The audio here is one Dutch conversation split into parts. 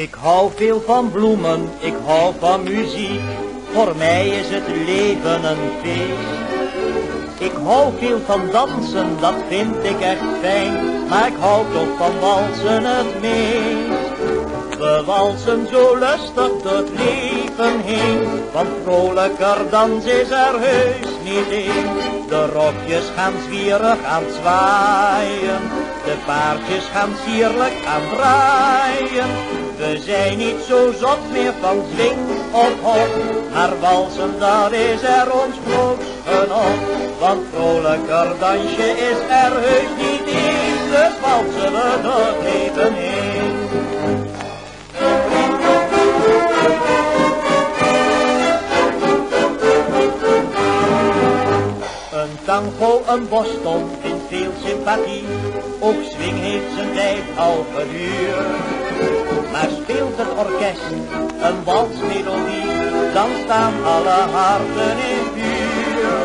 Ik hou veel van bloemen, ik hou van muziek. Voor mij is het leven een feest. Ik hou veel van dansen, dat vind ik echt fijn. Maar ik hou toch van walsen het meest. We walsen zo lustig door het leven heen. Want vrolijker dans is er heus niet één. De rokjes gaan zwierig aan het zwaaien. De paardjes gaan sierlijk aan het draaien. We zijn niet zo zot meer van zwing of hop. Maar walsen, dat is er ons groot genot. Want vrolijker dansje is er heus niet eens. Dus walsen we door het leven heen. Een tango, een boston vindt veel sympathie. Ook swing heeft zijn tijd al geduurd. Maar speelt het orkest een walsmelodie, dan staan alle harten in vuur.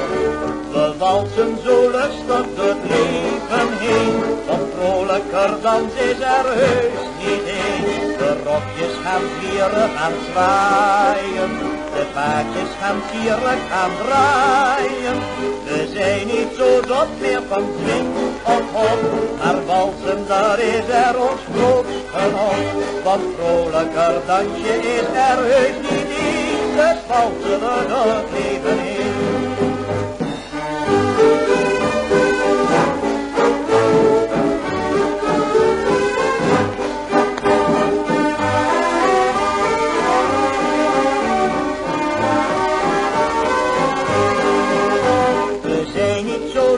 We walsen zo lustig door het leven heen, want vrolijker dans is er heus niet één. De rokjes gaan zwierig aan het zwaaien, de paardjes gaan sierlijk aan het draaien. We zijn niet zo zot meer van swing of hop, maar walsen, daar is er ons groot genot. Want vrolijker dansje is er heus niet eens, dus walsen we door het leven heen.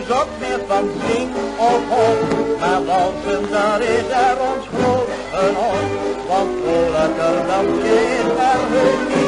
Zot meer van swing of hop, maar walsen, daar is er ons groot genot. Want vrolijker dansje is er heus niet.